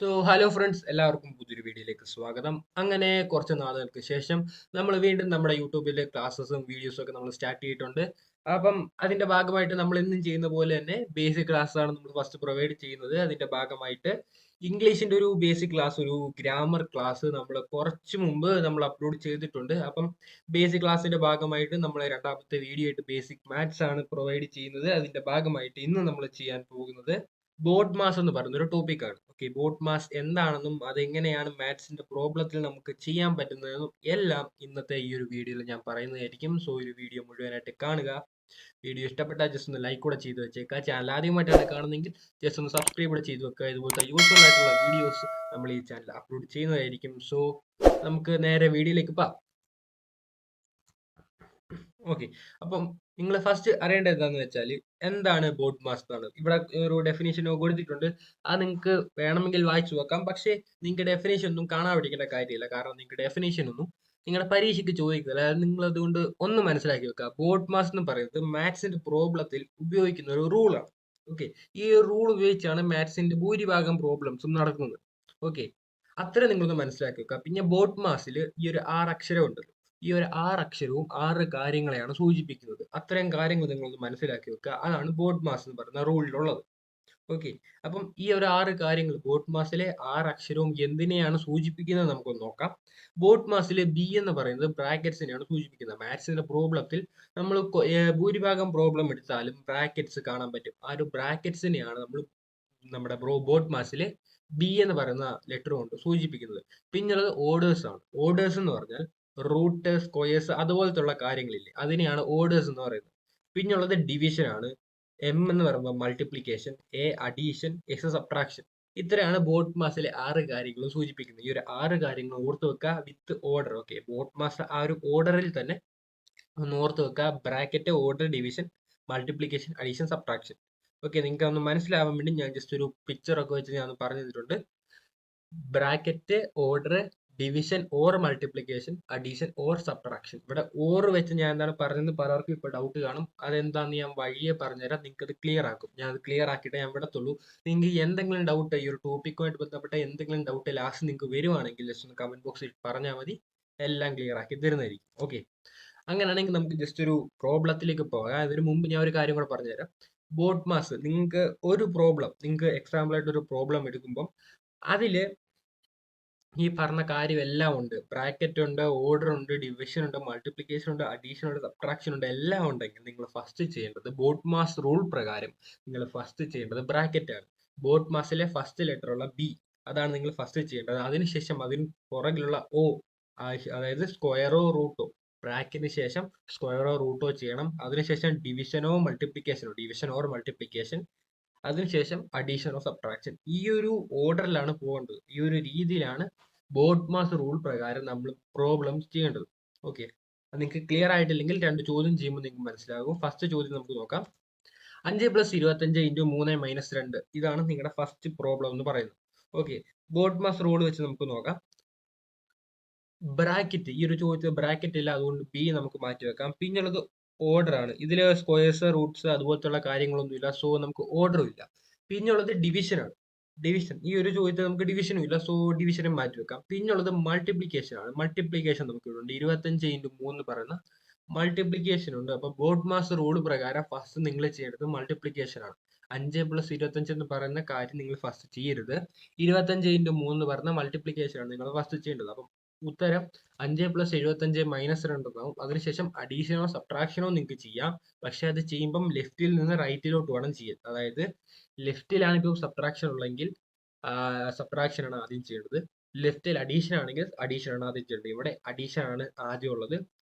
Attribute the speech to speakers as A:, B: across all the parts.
A: Hello friends, എല്ലാവർക്കും പുതിയൊരു വീഡിയോയിലേക്ക് സ്വാഗതം. അങ്ങനെ കുറച്ച് നാളുകൾക്ക് ശേഷം നമ്മൾ വീണ്ടും നമ്മുടെ യൂട്യൂബിലെ ക്ലാസ്സസും വീഡിയോസും ഒക്കെ നമ്മൾ സ്റ്റാർട്ട് ചെയ്തിട്ടുണ്ട്. അപ്പം അതിന്റെ ഭാഗമായിട്ട് നമ്മൾ എന്നും ചെയ്യുന്ന പോലെ തന്നെ ബേസിക് ക്ലാസ് ആണ് നമ്മൾ ഫസ്റ്റ് പ്രൊവൈഡ് ചെയ്യുന്നത്. അതിന്റെ ഭാഗമായിട്ട് ഇംഗ്ലീഷിന്റെ ഒരു ബേസിക് ക്ലാസ്, ഒരു ഗ്രാമർ ക്ലാസ് നമ്മൾ കുറച്ച് മുമ്പ് നമ്മൾ അപ്ലോഡ് ചെയ്തിട്ടുണ്ട്. അപ്പം ബേസിക് ക്ലാസ്സിന്റെ ഭാഗമായിട്ട് നമ്മൾ രണ്ടാമത്തെ വീഡിയോ ആയിട്ട് ബേസിക് മാത്സ് ആണ് പ്രൊവൈഡ് ചെയ്യുന്നത്. അതിന്റെ ഭാഗമായിട്ട് ഇന്ന് നമ്മൾ ചെയ്യാൻ പോകുന്നത് ബോട്ട് മാസ് എന്ന് പറയുന്ന ഒരു ടോപ്പിക്കാണ്. ഓക്കെ, ബോട്ട് മാസ് എന്താണെന്നും അതെങ്ങനെയാണ് മാത്സിന്റെ പ്രോബ്ലത്തിൽ നമുക്ക് ചെയ്യാൻ പറ്റുന്നതെന്നും എല്ലാം ഇന്നത്തെ ഈ ഒരു വീഡിയോയിൽ ഞാൻ പറയുന്നതായിരിക്കും. ഒരു വീഡിയോ മുഴുവനായിട്ട് കാണുക. വീഡിയോ ഇഷ്ടപ്പെട്ടാൽ ജസ്റ്റ് ഒന്ന് ലൈക്ക് കൂടെ ചെയ്ത് വെച്ചേക്കുക. ചാനൽ ആദ്യമായിട്ടാണ് കാണുന്നതെങ്കിൽ ജസ്റ്റ് ഒന്ന് സബ്സ്ക്രൈബ് കൂടെ ചെയ്ത് വെക്കുക. ഇതുപോലത്തെ യൂസ്ഫുൾ ആയിട്ടുള്ള വീഡിയോസ് നമ്മൾ ഈ ചാനൽ അപ്ലോഡ് ചെയ്യുന്നതായിരിക്കും. നമുക്ക് നേരെ വീഡിയോയിലേക്ക് പോകാം. ഓക്കെ, അപ്പം നിങ്ങൾ ഫസ്റ്റ് അറിയേണ്ടത് എന്താന്ന് വെച്ചാൽ എന്താണ് ബോട്ട് മാസ് എന്നാണ്. ഇവിടെ ഒരു ഡെഫിനേഷൻ കൊടുത്തിട്ടുണ്ട്. അത് നിങ്ങൾക്ക് വേണമെങ്കിൽ വായിച്ചു നോക്കാം. പക്ഷേ നിങ്ങൾക്ക് ഡെഫിനേഷൻ ഒന്നും കാണാൻ പഠിക്കേണ്ട കാര്യമില്ല. കാരണം നിങ്ങൾക്ക് ഡെഫിനേഷൻ ഒന്നും നിങ്ങളുടെ പരീക്ഷയ്ക്ക് ചോദിക്കില്ല. അതായത് നിങ്ങൾ അതുകൊണ്ട് ഒന്ന് മനസ്സിലാക്കി വെക്കുക. ബോട്ട് മാസ് എന്ന് പറയുന്നത് മാത്സിന്റെ പ്രോബ്ലത്തിൽ ഉപയോഗിക്കുന്ന ഒരു റൂളാണ്. ഓക്കെ, ഈ റൂൾ ഉപയോഗിച്ചാണ് മാത്സിന്റെ ഭൂരിഭാഗം പ്രോബ്ലംസും നടക്കുന്നത്. ഓക്കെ, അത്ര നിങ്ങളൊന്ന് മനസ്സിലാക്കി വെക്കുക. പിന്നെ ബോട്ട് മാസിൽ ഈ ഒരു 6 അക്ഷരം ഉണ്ട്. ഈ ഒരു 6 അക്ഷരവും 6 കാര്യങ്ങളെയാണ് സൂചിപ്പിക്കുന്നത്. അത്രയും കാര്യങ്ങൾ നിങ്ങളൊന്ന് മനസ്സിലാക്കി വെക്കുക. അതാണ് ബോട്ട് മാസ് എന്ന് പറയുന്ന റൂളിലുള്ളത്. ഓക്കെ, അപ്പം ഈ ഒരു 6 കാര്യങ്ങൾ, ബോട്ട് മാസിലെ 6 അക്ഷരവും എന്തിനെയാണ് സൂചിപ്പിക്കുന്നത് നമുക്കൊന്ന് നോക്കാം. ബോട്ട് മാസിലെ ബി എന്ന് പറയുന്നത് ബ്രാക്കറ്റ്സിനെയാണ് സൂചിപ്പിക്കുന്നത്. മാത്സിന്റെ പ്രോബ്ലത്തിൽ നമ്മൾ ഭൂരിഭാഗം പ്രോബ്ലം എടുത്താലും ബ്രാക്കറ്റ്സ് കാണാൻ പറ്റും. ആ ഒരു ബ്രാക്കറ്റ്സിനെയാണ് നമ്മൾ നമ്മുടെ ബോട്ട് മാസിലെ ബി എന്ന് പറയുന്ന ലെറ്റർ കൊണ്ട് സൂചിപ്പിക്കുന്നത്. പിന്നുള്ളത് ഓർഡേഴ്സ് ആണ്. ഓർഡേഴ്സ് എന്ന് പറഞ്ഞാൽ റൂട്ട്, സ്ക്വയേഴ്സ് അതുപോലത്തുള്ള കാര്യങ്ങളില്ലേ, അതിനെയാണ് ഓർഡേഴ്സ് എന്ന് പറയുന്നത്. പിന്നുള്ളത് ഡിവിഷൻ ആണ്. എം എന്ന് പറയുമ്പോൾ multiplication, A addition, S subtraction. ഇത്രയാണ് ബോട്ട് മാസിലെ 6 കാര്യങ്ങളും സൂചിപ്പിക്കുന്നത്. ഈ ഒരു 6 കാര്യങ്ങൾ ഓർത്ത് വെക്കുക with order. Okay, BODMAS ആ ഒരു ഓർഡറിൽ തന്നെ ഒന്ന് ഓർത്ത് വെക്കുക. Bracket, order, division, multiplication, addition, subtraction. Okay, നിങ്ങൾക്ക് ഒന്ന് മനസ്സിലാവാൻ വേണ്ടി ഞാൻ ജസ്റ്റ് ഒരു പിക്ചർ ഒക്കെ വെച്ച് ഞാൻ പറഞ്ഞു തന്നിട്ടുണ്ട്. Bracket, order, division or multiplication, addition or subtraction. ഇവിടെ ഓർ വെച്ച് ഞാൻ എന്താണ് പറഞ്ഞത് പലർക്കും ഇപ്പോൾ ഡൗട്ട് കാണും. അതെന്താന്ന് ഞാൻ വഴിയെ പറഞ്ഞുതരാം. നിങ്ങൾക്ക് അത് ക്ലിയർ ആക്കും. ഞാൻ അത് ക്ലിയർ ആക്കിയിട്ട് ഞാൻ വിടത്തുള്ളൂ. നിങ്ങൾക്ക് എന്തെങ്കിലും ഡൗട്ട്, ഈ ഒരു ടോപ്പിക്കുമായിട്ട് ബന്ധപ്പെട്ട എന്തെങ്കിലും ഡൗട്ട് ലാസ്റ്റ് നിങ്ങൾക്ക് വരുവാണെങ്കിൽ ജസ്റ്റ് ഒന്ന് കമന്റ് ബോക്സിൽ പറഞ്ഞാൽ മതി. എല്ലാം ക്ലിയർ ആക്കി തരുന്നതായിരിക്കും. ഓക്കെ, അങ്ങനെയാണെങ്കിൽ നമുക്ക് ജസ്റ്റ് ഒരു പ്രോബ്ലത്തിലേക്ക് പോകാം. അതിന് മുമ്പ് ഞാൻ ഒരു കാര്യം കൂടെ പറഞ്ഞുതരാം. ബോട്ട് മാസ് നിങ്ങൾക്ക് ഒരു പ്രോബ്ലം, നിങ്ങൾക്ക് എക്സാമ്പിൾ ആയിട്ട് ഒരു പ്രോബ്ലം എടുക്കുമ്പം അതില് ഈ പറഞ്ഞ കാര്യം എല്ലാം ഉണ്ട്. ബ്രാക്കറ്റ് ഉണ്ട്, ഓർഡർ ഉണ്ട്, ഡിവിഷൻ ഉണ്ട്, മൾട്ടിപ്ലിക്കേഷൻ ഉണ്ട്, അഡീഷൻ ഉണ്ട്, സബ്ട്രാക്ഷൻ ഉണ്ട്. എല്ലാം ഉണ്ടെങ്കിൽ നിങ്ങൾ ഫസ്റ്റ് ചെയ്യേണ്ടത് ബോട്ട് മാസ് റൂൾ പ്രകാരം നിങ്ങൾ ഫസ്റ്റ് ചെയ്യേണ്ടത് ബ്രാക്കറ്റ് ആണ്. ബോട്ട് മാസിലെ ഫസ്റ്റ് ലെറ്റർ ഉള്ള ബി, അതാണ് നിങ്ങൾ ഫസ്റ്റ് ചെയ്യേണ്ടത്. അതിനുശേഷം അതിന് പുറകിലുള്ള ഒ, അതായത് സ്ക്വയറോ റൂട്ടോ, ബ്രാക്കറ്റിന് ശേഷം സ്ക്വയറോ റൂട്ടോ ചെയ്യണം. അതിനുശേഷം ഡിവിഷനോ മൾട്ടിപ്ലിക്കേഷനോ, ഡിവിഷൻ ഓർ മൾട്ടിപ്ലിക്കേഷൻ, അതിനുശേഷം അഡീഷൻ ഓഫ് സബ്ട്രാക്ഷൻ. ഈ ഒരു ഓർഡറിലാണ് പോകേണ്ടത്. ഈ ഒരു രീതിയിലാണ് ബോട്ട് മാസ് റൂൾ പ്രകാരം നമ്മൾ പ്രോബ്ലംസ് ചെയ്യേണ്ടത്. ഓക്കെ, നിങ്ങൾക്ക് ക്ലിയർ ആയിട്ടില്ലെങ്കിൽ 2 ചോദ്യം ചെയ്യുമ്പോൾ നിങ്ങൾക്ക് മനസ്സിലാകും. ഫസ്റ്റ് ചോദ്യം നമുക്ക് നോക്കാം. 5+25 × 3 - 2, ഇതാണ് നിങ്ങളുടെ ഫസ്റ്റ് പ്രോബ്ലം എന്ന് പറയുന്നത്. ഓക്കെ, ബോട്ട് മാസ് റൂൾ വെച്ച് നമുക്ക് നോക്കാം. ബ്രാക്കറ്റ്, ഈ ഒരു ചോദ്യത്തിൽ ബ്രാക്കറ്റ് ഇല്ല, അതുകൊണ്ട് ബി നമുക്ക് മാറ്റി വെക്കാം. പിന്നുള്ളത് ഓർഡർ ആണ്. ഇതിൽ സ്ക്വയേഴ്സ്, റൂട്ട്സ് അതുപോലത്തുള്ള കാര്യങ്ങളൊന്നും ഇല്ല. നമുക്ക് ഓർഡറും ഇല്ല. പിന്നുള്ളത് ഡിവിഷൻ ആണ്. ഡിവിഷൻ, ഈ ഒരു ചോദ്യത്തിൽ നമുക്ക് ഡിവിഷനും ഇല്ല. ഡിവിഷനും മാറ്റി വെക്കാം. പിന്നുള്ളത് മൾട്ടിപ്ലിക്കേഷൻ ആണ്. മൾട്ടിപ്ലിക്കേഷൻ നമുക്ക് ഇവിടെ ഉണ്ട്. 25 × 3 പറയുന്ന മൾട്ടിപ്ലിക്കേഷൻ ഉണ്ട്. അപ്പൊ ബോട്ട് മാസ് റൂൾ പ്രകാരം ഫസ്റ്റ് നിങ്ങൾ ചെയ്യേണ്ടത് മൾട്ടിപ്ലിക്കേഷൻ ആണ്. 5+25 എന്ന് പറയുന്ന കാര്യം നിങ്ങൾ ഫസ്റ്റ് ചെയ്യരുത്. 25 × 3 പറയുന്ന മൾട്ടിപ്ലിക്കേഷൻ ആണ് നിങ്ങൾ ഫസ്റ്റ് ചെയ്യേണ്ടത്. അപ്പം ഉത്തരം 5+75 - 2 എന്നാവും. അതിനുശേഷം അഡീഷനോ സബ്ട്രാക്ഷനോ നിങ്ങൾക്ക് ചെയ്യാം. പക്ഷെ അത് ചെയ്യുമ്പം ലെഫ്റ്റിൽ നിന്ന് റൈറ്റിലോട്ട് വേണം ചെയ്യാൻ. അതായത് ലെഫ്റ്റിലാണ് ഇപ്പോൾ സബ്ട്രാക്ഷൻ ഉള്ളെങ്കിൽ സബ്ട്രാക്ഷൻ ആണ് ആദ്യം ചെയ്യേണ്ടത്. ലെഫ്റ്റിൽ അഡീഷൻ ആണെങ്കിൽ അഡീഷൻ ആണ് ആദ്യം ചെയ്യേണ്ടത്. ഇവിടെ അഡീഷൻ ആണ് ആദ്യം ഉള്ളത്,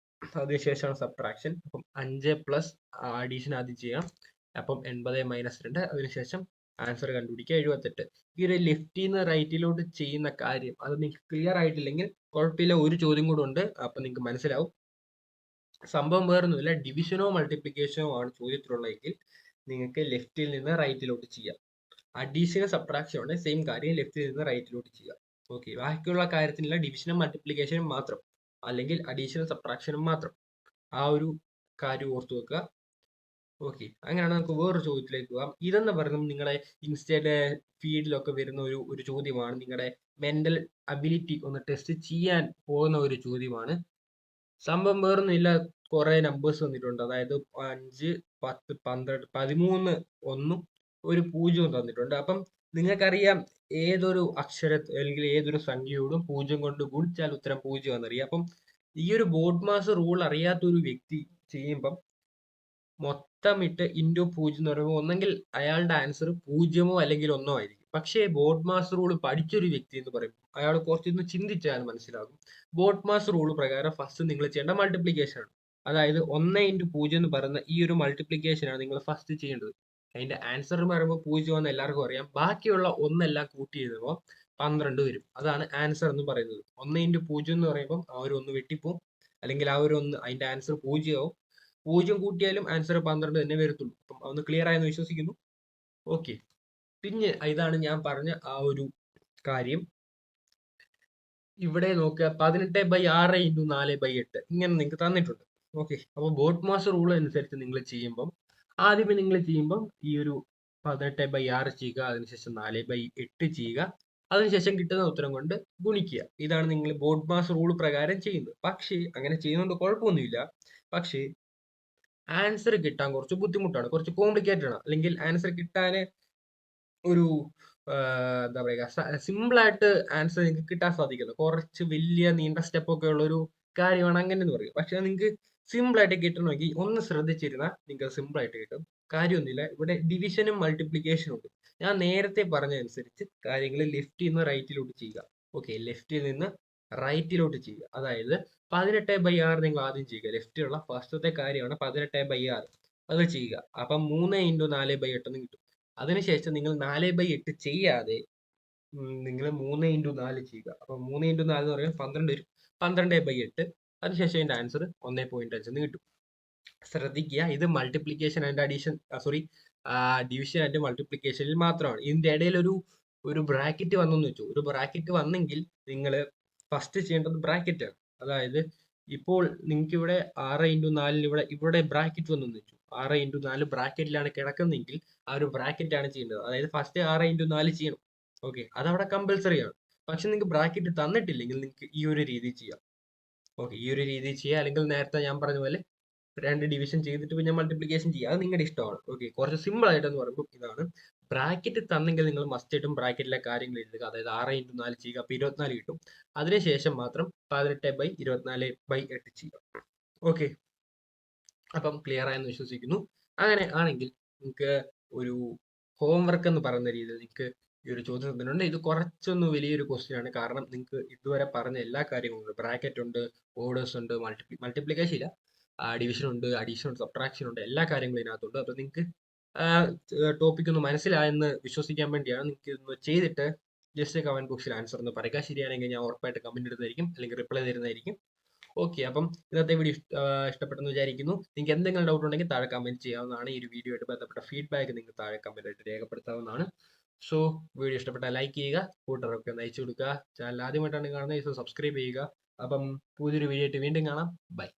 A: അതിനുശേഷമാണ് സബ്ട്രാക്ഷൻ. അപ്പം 5+ അഡീഷൻ ആദ്യം ചെയ്യാം. അപ്പം 80 - 2, അതിനുശേഷം ആൻസർ കണ്ടുപിടിക്കുക 78. ഈ ഒരു ലെഫ്റ്റിൽ നിന്ന് റൈറ്റിലോട്ട് ചെയ്യുന്ന കാര്യം അത് നിങ്ങൾക്ക് ക്ലിയർ ആയിട്ടില്ലെങ്കിൽ കുഴപ്പമില്ല, ഒരു ചോദ്യം കൂടെ ഉണ്ട്, അപ്പൊ നിങ്ങൾക്ക് മനസ്സിലാവും. സംഭവം വേറൊന്നുമില്ല, ഡിവിഷനോ മൾട്ടിപ്ലിക്കേഷനോ ആണ് ചോദ്യത്തിലുള്ളതെങ്കിൽ നിങ്ങൾക്ക് ലെഫ്റ്റിൽ നിന്ന് റൈറ്റിലോട്ട് ചെയ്യാം. അഡീഷനും സബ്ട്രാക്ഷനും ആണ്, സെയിം കാര്യം ലെഫ്റ്റിൽ നിന്ന് റൈറ്റിലോട്ട് ചെയ്യാം. ഓക്കെ, ബാക്കിയുള്ള കാര്യത്തിനുള്ള ഡിവിഷനും മൾട്ടിപ്ലിക്കേഷനും മാത്രം, അല്ലെങ്കിൽ അഡീഷനും സബ്ട്രാക്ഷനും മാത്രം. ആ ഒരു കാര്യം ഓർത്തു വെക്കുക. ഓക്കെ, അങ്ങനെയാണ് നമുക്ക് വേറൊരു ചോദ്യത്തിലേക്ക് പോകാം. ഇതെന്ന് പറയുന്നത് നിങ്ങളുടെ ഇൻസ്റ്റയുടെ ഫീഡിലൊക്കെ വരുന്ന ഒരു ചോദ്യമാണ്. നിങ്ങളുടെ മെന്റൽ അബിലിറ്റി ഒന്ന് ടെസ്റ്റ് ചെയ്യാൻ പോകുന്ന ഒരു ചോദ്യമാണ്. സംഭവം വേറൊന്നുമില്ല, കുറെ നമ്പേഴ്സ് വന്നിട്ടുണ്ട്. അതായത് 5, 10, 12, 13 ഒന്നും ഒരു പൂജ്യവും തന്നിട്ടുണ്ട്. അപ്പം നിങ്ങൾക്കറിയാം ഏതൊരു അല്ലെങ്കിൽ ഏതൊരു സംഖ്യയോടും 0 കൊണ്ട് ഗുണിച്ചാൽ ഉത്തരം 0 എന്നറിയാം. അപ്പം ഈ ഒരു ബോഡ് മാസ് റൂൾ അറിയാത്ത ഒരു വ്യക്തി ചെയ്യുമ്പം മൊത്തം ഇട്ട് ഇൻറ്റു 0 എന്ന് പറയുമ്പോൾ ഒന്നെങ്കിൽ അയാളുടെ ആൻസർ 0 അല്ലെങ്കിൽ 1 ആയിരിക്കും. പക്ഷേ ബോഡ് മാസ് റൂൾ പഠിച്ചൊരു വ്യക്തി എന്ന് പറയും, അയാൾ കുറച്ചൊന്ന് ചിന്തിച്ചാൽ മനസ്സിലാകും. ബോഡ് മാസ് റൂൾ പ്രകാരം ഫസ്റ്റ് നിങ്ങൾ ചെയ്യേണ്ട മൾട്ടിപ്ലിക്കേഷൻ ആണ്. അതായത് 1 ഇൻറ്റു 0 എന്ന് പറയുന്ന ഈ ഒരു മൾട്ടിപ്ലിക്കേഷൻ ആണ് നിങ്ങൾ ഫസ്റ്റ് ചെയ്യേണ്ടത്. അതിന്റെ ആൻസർ എന്ന് പറയുമ്പോൾ 0 എന്ന് എല്ലാവർക്കും അറിയാം. ബാക്കിയുള്ള ഒന്നെല്ലാം കൂട്ടി എഴുതുമ്പോൾ 12 വരും. അതാണ് ആൻസർ എന്ന് പറയുന്നത്. 1 ഇൻറ്റു 0 എന്ന് പറയുമ്പോൾ ആ ഒരു 1 വെട്ടിപ്പോവും, അല്ലെങ്കിൽ ആ ഒരു 1 അതിന്റെ ആൻസർ 0 ആവും. 0 കൂട്ടിയാലും ആൻസർ 12 തന്നെ വരത്തുള്ളൂ. അപ്പം അതൊന്ന് ക്ലിയർ ആയെന്ന് വിശ്വസിക്കുന്നു. ഓക്കെ, പിന്നെ ഇതാണ് ഞാൻ പറഞ്ഞ ആ ഒരു കാര്യം. ഇവിടെ നോക്കുക, 18/6 × 4/8 ഇങ്ങനെ നിങ്ങൾക്ക് തന്നിട്ടുണ്ട്. ഓക്കെ, അപ്പൊ ബോട്ട് മാസ് റൂൾ അനുസരിച്ച് നിങ്ങൾ ചെയ്യുമ്പം ആദ്യമേ നിങ്ങൾ ചെയ്യുമ്പം ഈ ഒരു 18/6 ചെയ്യുക, അതിനുശേഷം 4/8 ചെയ്യുക, അതിനുശേഷം കിട്ടുന്ന ഉത്തരം കൊണ്ട് ഗുണിക്കുക. ഇതാണ് നിങ്ങൾ ബോട്ട് മാസ് റൂൾ പ്രകാരം ചെയ്യുന്നത്. പക്ഷേ അങ്ങനെ ചെയ്യുന്നതുകൊണ്ട് കുഴപ്പമൊന്നുമില്ല. പക്ഷേ ആൻസർ കിട്ടാൻ കുറച്ച് ബുദ്ധിമുട്ടാണ്, കുറച്ച് കോംപ്ലിക്കേറ്റഡ് ആണ്. അല്ലെങ്കിൽ ആൻസർ കിട്ടാൻ ഒരു എന്താ പറയുക, സിമ്പിൾ ആയിട്ട് ആൻസർ നിങ്ങൾക്ക് കിട്ടാൻ സാധിക്കുന്നത് കുറച്ച് വലിയ നീണ്ട സ്റ്റെപ്പ് ഒക്കെ ഉള്ള ഒരു കാര്യമാണ് അങ്ങനെ എന്ന് പറയുക. പക്ഷെ നിങ്ങൾക്ക് സിമ്പിൾ ആയിട്ട് കിട്ടണമെങ്കിൽ ഒന്ന് ശ്രദ്ധിച്ചിരുന്നാൽ നിങ്ങൾക്ക് സിമ്പിൾ ആയിട്ട് കിട്ടും. കാര്യമൊന്നുമില്ല, ഇവിടെ ഡിവിഷനും മൾട്ടിപ്ലിക്കേഷനും ഉണ്ട്. ഞാൻ നേരത്തെ പറഞ്ഞതനുസരിച്ച് കാര്യങ്ങൾ ലെഫ്റ്റിൽ നിന്ന് റൈറ്റിലോട്ട് ചെയ്യുക. ഓക്കെ, ലെഫ്റ്റിൽ നിന്ന് റൈറ്റിലോട്ട് ചെയ്യുക. അതായത് 18/6 നിങ്ങൾ ആദ്യം ചെയ്യുക. ലെഫ്റ്റിലുള്ള ഫസ്റ്റത്തെ കാര്യമാണ് 18/6, അത് ചെയ്യുക. അപ്പം 3 × 4/8 എന്ന് കിട്ടും. അതിനുശേഷം നിങ്ങൾ 4/8 ചെയ്യാതെ നിങ്ങൾ 3 × 4 ചെയ്യുക. അപ്പൊ 3 × 4 എന്ന് പറയുമ്പോൾ 12 വരും. 12/8, അതിനുശേഷം അതിന്റെ ആൻസർ 1.5 എന്ന് കിട്ടും. ശ്രദ്ധിക്കുക, ഇത് multiplication and addition, sorry, division and മൾട്ടിപ്ലിക്കേഷനിൽ മാത്രമാണ്. ഇതിന്റെ ഇടയിൽ ഒരു ബ്രാക്കറ്റ് വന്നെന്ന് വെച്ചു. ഒരു ബ്രാക്കറ്റ് വന്നെങ്കിൽ നിങ്ങൾ ഫസ്റ്റ് ചെയ്യേണ്ടത് ബ്രാക്കറ്റ് ആണ്. അതായത് ഇപ്പോൾ നിങ്ങൾക്ക് ഇവിടെ 6 × 4 ഇവിടെ ബ്രാക്കറ്റ് വന്നെന്ന് വെച്ചു. 6 × 4 ബ്രാക്കറ്റിലാണ് കിടക്കുന്നതെങ്കിൽ ആ ഒരു ബ്രാക്കറ്റ് ആണ് ചെയ്യേണ്ടത്. അതായത് ഫസ്റ്റ് 6 × 4 ചെയ്യണം. ഓക്കെ, അതവിടെ കമ്പൽസറി ആണ്. പക്ഷെ നിങ്ങൾക്ക് ബ്രാക്കറ്റ് തന്നിട്ടില്ലെങ്കിൽ നിങ്ങൾക്ക് ഈ ഒരു രീതി ചെയ്യാം. ഓക്കെ, ഈ ഒരു രീതി ചെയ്യാം. അല്ലെങ്കിൽ നേരത്തെ ഞാൻ പറഞ്ഞ പോലെ 2 ഡിവിഷൻ ചെയ്തിട്ട് പിന്നെ മൾട്ടിപ്ലിക്കേഷൻ ചെയ്യുക. അത് നിങ്ങളുടെ ഇഷ്ടമാണ്. ഓക്കെ, കുറച്ച് സിമ്പിൾ ആയിട്ടെന്ന് പറയുമ്പോൾ ഇതാണ്. ബ്രാക്കറ്റ് തന്നെങ്കിൽ നിങ്ങൾ മസ്റ്റ് ആയിട്ടും ബ്രാക്കറ്റിലെ കാര്യങ്ങൾ എഴുതുക. അതായത് 6 × 4 ചെയ്യുക, അപ്പോൾ 24 കിട്ടും. അതിനുശേഷം മാത്രം 18/24/8 ചെയ്യുക. ഓക്കെ, അപ്പം ക്ലിയർ ആയെന്ന് വിശ്വസിക്കുന്നു. അങ്ങനെ ആണെങ്കിൽ നിങ്ങൾക്ക് ഒരു ഹോംവർക്ക് എന്ന് പറയുന്ന രീതിയിൽ നിങ്ങൾക്ക് ഈ ഒരു ചോദ്യം തന്നിട്ടുണ്ട്. ഇത് കുറച്ചൊന്ന് വലിയൊരു ക്വസ്റ്റ്യൻ ആണ്. കാരണം നിങ്ങൾക്ക് ഇതുവരെ പറഞ്ഞ എല്ലാ കാര്യങ്ങളും ഉണ്ട്. ബ്രാക്കറ്റ് ഉണ്ട്, ഓർഡേഴ്സ് ഉണ്ട്, മൾട്ടിപ്ലിക്കേഷൻ ഇല്ല, ഡിവിഷൻ ഉണ്ട്, അഡീഷൻ ഉണ്ട്, സബ്ട്രാക്ഷൻ ഉണ്ട്, എല്ലാ കാര്യങ്ങളും ഇതിനകത്തുണ്ട്. അപ്പൊ നിങ്ങൾക്ക് ടോപ്പിക് ഒന്ന് മനസ്സിലായെന്ന് വിശ്വസിക്കാൻ വേണ്ടിയാണ്. നിങ്ങൾക്ക് ഇതൊന്ന് ചെയ്തിട്ട് ജസ്റ്റ് കമന്റ് ബോക്സിൽ ആൻസർ ഒന്ന് പറയുക. ശരിയാണെങ്കിൽ ഞാൻ ഉറപ്പായിട്ട് കമന്റ് ഇടുന്നതായിരിക്കും, അല്ലെങ്കിൽ റിപ്ലൈ തരുന്നതായിരിക്കും. ഓക്കെ, അപ്പം ഇന്നത്തെ വീഡിയോ ഇഷ്ടപ്പെട്ടെന്ന് വിചാരിക്കുന്നു. നിങ്ങൾക്ക് എന്തെങ്കിലും ഡൗട്ട് ഉണ്ടെങ്കിൽ താഴെ കമന്റ് ചെയ്യാവുന്നതാണ്. ഈ ഒരു വീഡിയോ ആയിട്ട് ബന്ധപ്പെട്ട ഫീഡ്ബാക്ക് നിങ്ങൾക്ക് താഴെ കമന്റ് ആയിട്ട് രേഖപ്പെടുത്താവുന്നതാണ്. സോ വീഡിയോ ഇഷ്ടപ്പെട്ടാൽ ലൈക്ക് ചെയ്യുക, കൂട്ടുകാരൊക്കെ ഒന്ന് അയച്ചു കൊടുക്കുക. ചാനൽ ആദ്യമായിട്ടാണ് കാണുന്നത്, സബ്സ്ക്രൈബ് ചെയ്യുക. അപ്പം പുതിയൊരു വീഡിയോ ആയിട്ട് വീണ്ടും കാണാം. ബൈ.